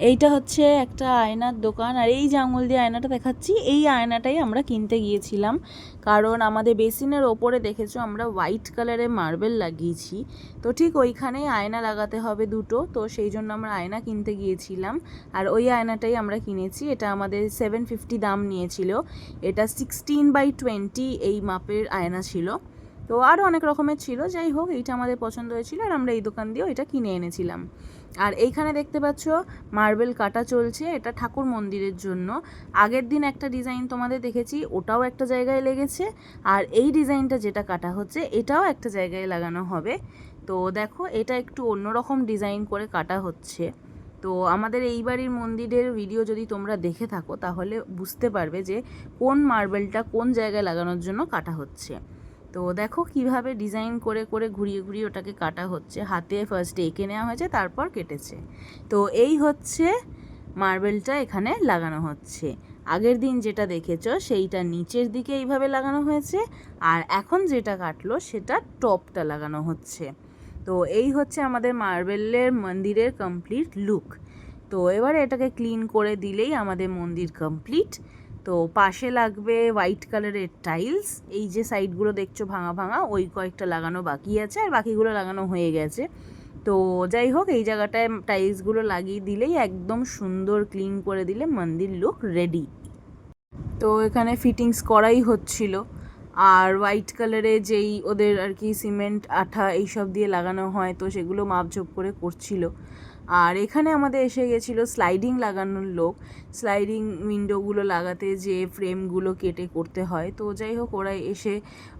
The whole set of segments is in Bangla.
এইটা হচ্ছে একটা আয়নার দোকান, আর এই যে আঙুল দিয়ে আয়নাটা দেখাচ্ছি, এই আয়নাটাই আমরা কিনতে গিয়েছিলাম। কারণ আমাদের বেসিনের ওপরে দেখেছো আমরা হোয়াইট কালারের মার্বেল লাগিয়েছি, তো ঠিক ওইখানেই আয়না লাগাতে হবে দুটো, তো সেই জন্য আমরা আয়না কিনতে গিয়েছিলাম। আর ওই আয়নাটাই আমরা কিনেছি। এটা আমাদের 750 দাম নিয়েছিল। এটা 16x20 এই মাপের আয়না ছিল। তো আরও অনেক রকমের ছিল, যাই হোক এইটা আমাদের পছন্দ হয়েছিল আর আমরা এই দোকান দিয়েও এটা কিনে এনেছিলাম। আর এইখানে দেখতে পাচ্ছ মার্বেল কাটা চলছে, এটা ঠাকুর মন্দিরের জন্য। আগের দিন একটা ডিজাইন তোমাদের দেখেছি, ওটাও একটা জায়গায় লেগেছে, আর এই ডিজাইনটা যেটা কাটা হচ্ছে এটাও একটা জায়গায় লাগানো হবে। তো দেখো এটা একটু অন্যরকম ডিজাইন করে কাটা হচ্ছে। তো আমাদের এই বাড়ির মন্দিরের ভিডিও যদি তোমরা দেখে থাকো তাহলে বুঝতে পারবে যে কোন মার্বেলটা কোন জায়গায় লাগানোর জন্য কাটা হচ্ছে। তো দেখো কিভাবে ডিজাইন করে করে ঘুরিয়ে ঘুরিয়ে ওটাকে কাটা হচ্ছে, হাতে ফার্স্টে এঁকে নেওয়া হয়েছে তারপর কেটেছে। তো এই হচ্ছে মার্বেলটা এখানে লাগানো হচ্ছে। আগের দিন যেটা দেখেছো সেইটা নিচের দিকে এইভাবে লাগানো হয়েছে, আর এখন যেটা কাটলো সেটা টপটা লাগানো হচ্ছে। তো এই হচ্ছে আমাদের মার্বেলের মন্দিরের কমপ্লিট লুক। তো এবারে এটাকে ক্লিন করে দিলেই আমাদের মন্দির কমপ্লিট। তো পাশে লাগবে হোয়াইট কালারের টাইলস, এই যে সাইডগুলো দেখছো ভাঙা ভাঙা, ওই কয়েকটা লাগানো বাকি আছে, আর বাকিগুলো লাগানো হয়ে গেছে। তো যাই হোক এই জায়গাটায় টাইলসগুলো লাগিয়ে দিলেই একদম সুন্দর ক্লিন করে দিলে মন্দির লুক রেডি। তো এখানে ফিটিংস করাই হচ্ছিল, আর হোয়াইট কালারে যেই ওদের আর কি সিমেন্ট আঠা এইসব দিয়ে লাগানো হয়, তো সেগুলো মাপঝোপ করে করছিল। আর এখানে আমাদের এসে গেছিলো স্লাইডিং লাগানোর লোক, স্লাইডিং উইন্ডোগুলো লাগাতে যে ফ্রেমগুলো কেটে করতে হয়। তো যাই হোক ওরা এসে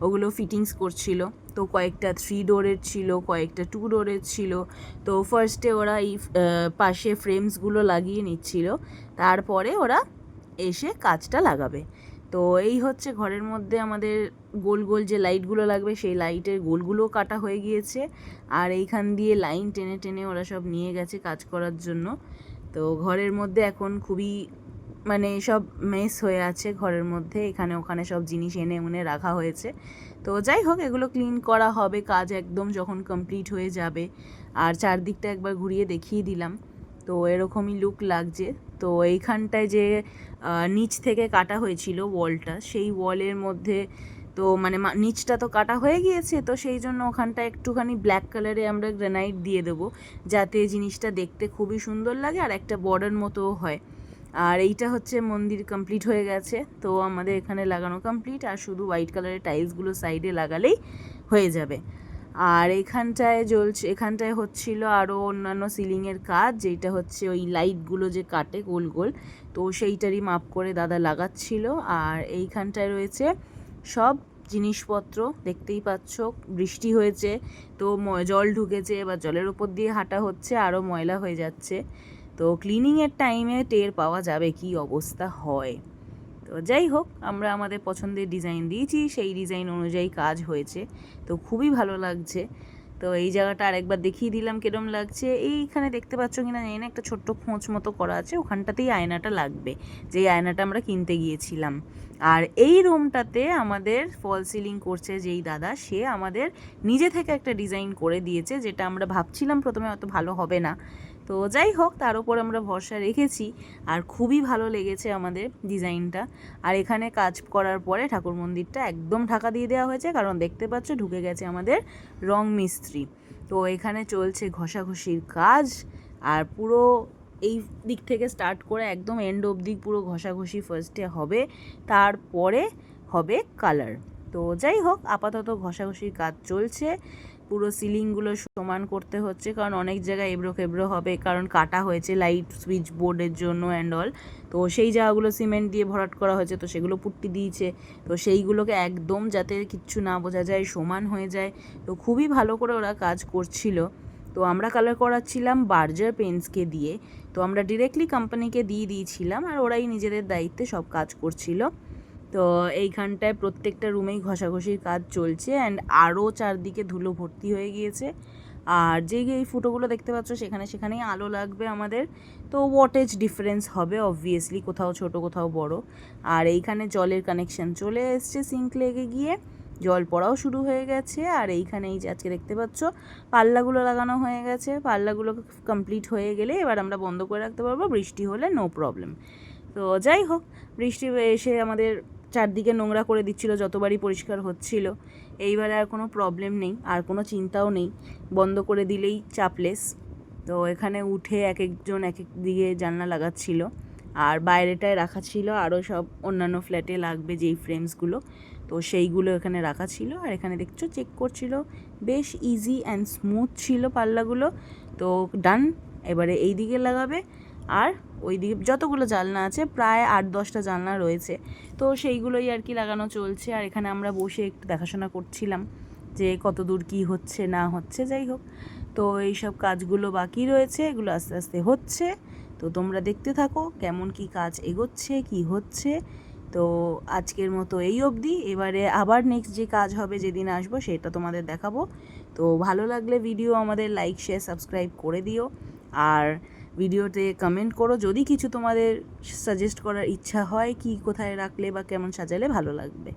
ওগুলো ফিটিংস করছিল। তো কয়েকটা 3 ডোরের ছিল, কয়েকটা 2 ডোরের ছিল। তো ফার্স্টে ওরা এই পাশে ফ্রেমসগুলো লাগিয়ে নিচ্ছিল, তারপরে ওরা এসে কাজটা লাগাবে। তো এই হচ্ছে ঘরের মধ্যে আমাদের গোল গোল যে লাইটগুলো লাগবে সেই লাইটের গোলগুলোও কাটা হয়ে গিয়েছে, আর এইখান দিয়ে লাইন টেনে টেনে ওরা সব নিয়ে গেছে কাজ করার জন্য। তো ঘরের মধ্যে এখন খুবই মানে সব মেস হয়ে আছে ঘরের মধ্যে, এখানে ওখানে সব জিনিস এনে উনে রাখা হয়েছে। তো যাই হোক এগুলো ক্লিন করা হবে কাজ একদম যখন কমপ্লিট হয়ে যাবে। আর চারদিকটা একবার ঘুরিয়ে দেখিয়ে দিলাম, তো এরকমই লুক লাগছে। তো এইখানটায় যে নিচ থেকে কাটা হয়েছিল ওয়ালটা, সেই ওয়ালের মধ্যে তো মানে নিচটা তো কাটা হয়ে গিয়েছে, তো সেই জন্য ওখানটা একটুখানি ব্ল্যাক কালারে আমরা গ্রানাইট দিয়ে দেবো, যাতে জিনিসটা দেখতে খুবই সুন্দর লাগে আর একটা বর্ডার মতোও হয়। আর এইটা হচ্ছে মন্দির কমপ্লিট হয়ে গেছে, তো আমাদের এখানে লাগানো কমপ্লিট, আর শুধু হোয়াইট কালারের টাইলসগুলো সাইডে লাগালেই হয়ে যাবে। আর এখানটায় হচ্ছিল আরও অন্যান্য সিলিংয়ের কাজ, যেটা হচ্ছে ওই লাইটগুলো যে কাটে গোল গোল, তো সেইটারই মাপ করে দাদা লাগাচ্ছিল। আর এইখানটায় রয়েছে সব জিনিসপত্র, দেখতেই পাচ্ছ বৃষ্টি হয়েছে তো জল ঢুকেছে, এবার জলের ওপর দিয়ে হাঁটা হচ্ছে, আরও ময়লা হয়ে যাচ্ছে। তো ক্লিনিংয়ের টাইমে টের পাওয়া যাবে কি অবস্থা হয়। তো যাই হোক আমরা আমাদের পছন্দের ডিজাইন দিয়েছি, সেই ডিজাইন অনুযায়ী কাজ হয়েছে, তো খুবই ভালো লাগছে। তো এই জায়গাটা আরেকবার দেখিয়ে দিলাম কিরম লাগছে। এইখানে দেখতে পাচ্ছ কিনা জানি না, একটা ছোট্ট খোঁচ মতো করা আছে, ওখানটাতেই আয়নাটা লাগবে, যেই আয়নাটা আমরা কিনতে গিয়েছিলাম। আর এই রুমটাতে আমাদের ফল সিলিং করছে যেই দাদা, সে আমাদের নিজে থেকে একটা ডিজাইন করে দিয়েছে, যেটা আমরা ভাবছিলাম প্রথমে অত ভালো হবে না। তো যাই হোক তার উপর আমরা ভরসা রেখেছি, আর খুবই ভালো লেগেছে আমাদের ডিজাইনটা। আর এখানে কাজ করার পরে ঠাকুর মন্দিরটা একদম ঢাকা দিয়ে দেওয়া হয়েছে, কারণ দেখতে পাচ্ছ ঢুকে গেছে আমাদের রং মিস্ত্রি। তো এখানে চলছে ঘষাঘষির কাজ, আর পুরো এই দিক থেকে স্টার্ট করে একদম এন্ড অবধি পুরো ঘষাঘষি ফার্স্টে হবে, তারপরে হবে কালার। তো যাই হোক আপাতত ঘষাঘষির কাজ চলছে, পুরো সিলিংগুলো সমান করতে হচ্ছে, কারণ অনেক জায়গায় এবড়ো খেবড়ো হবে, কারণ কাটা হয়েছে লাইট সুইচ বোর্ডের জন্য অ্যান্ড অল। তো সেই জায়গাগুলো সিমেন্ট দিয়ে ভরাট করা হয়েছে, তো সেগুলো পুট্টি দিয়েছে, তো সেইগুলোকে একদম যাতে কিচ্ছু না বোঝা যায় সমান হয়ে যায়, তো খুবই ভালো করে ওরা কাজ করছিল। তো আমরা কালার করাচ্ছিলাম বার্জার পেন্টসকে দিয়ে, তো আমরা ডিরেক্টলি কোম্পানিকে দিয়ে দিয়েছিলাম, আর ওরাই নিজেদের দায়িত্বে সব কাজ করছিল। তো এইখানটায় প্রত্যেকটা রুমেই ঘষাঘষির কাজ চলছে, অ্যান্ড আরও চারদিকে ধুলো ভর্তি হয়ে গিয়েছে। আর যেই এই ফুটোগুলো দেখতে পাচ্ছ সেখানেই আলো লাগবে আমাদের, তো ওয়াটেজ ডিফারেন্স হবে অবভিয়াসলি, কোথাও ছোট কোথাও বড়। আর এইখানে জলের কানেকশান চলে এসছে সিঙ্ক লেগে গিয়ে, জল পড়াও শুরু হয়ে গেছে। আর এইখানে এই যে আজকে দেখতে পাচ্ছ পাল্লাগুলো লাগানো হয়ে গেছে। পাল্লাগুলো কমপ্লিট হয়ে গেলে এবার আমরা বন্ধ করে রাখতে পারবো, বৃষ্টি হলে নো প্রবলেম। তো যাই হোক, বৃষ্টি এসে আমাদের চারদিকে নোংরা করে দিচ্ছিল, যতবারই পরিষ্কার হচ্ছিল। এইবারে আর কোনো প্রবলেম নেই, আর কোনো চিন্তাও নেই, বন্ধ করে দিলেই চাপলেস। তো এখানে উঠে এক একজন এক এক দিকে জানলা লাগাচ্ছিল, আর বাইরেটায় রাখা ছিল আরও সব অন্যান্য ফ্ল্যাটে লাগবে যেই ফ্রেমসগুলো, তো সেইগুলো এখানে রাখা ছিল। আর এখানে দেখছো চেক করছিল, বেশ ইজি অ্যান্ড স্মুথ ছিল পাল্লাগুলো। তো ডান, এবারে এই দিকে লাগাবে, আর ওই দিকে যতগুলো জানলা আছে প্রায় 8-10টা জানলা রয়েছে, তো সেইগুলোই আর কি লাগানো চলছে। আর এখানে আমরা বসে একটু দেখাশোনা করছিলাম যে কত দূর কী হচ্ছে না হচ্ছে। যাই হোক, তো এইসব কাজগুলো বাকি রয়েছে, এগুলো আস্তে আস্তে হচ্ছে। তো তোমরা দেখতে থাকো কেমন কি কাজ এগোচ্ছে, কি হচ্ছে। তো আজকের মতো এই অবধি, এবারে আবার নেক্সট যে কাজ হবে যেদিন আসবো সেটা তোমাদের দেখাবো। তো ভালো লাগলে ভিডিও আমাদের লাইক শেয়ার সাবস্ক্রাইব করে দিও, আর ভিডিওতে কমেন্ট করো যদি কিছু তোমাদের সাজেস্ট করার ইচ্ছা হয়, কি কোথায় রাখলে বা কেমন সাজালে ভালো লাগবে।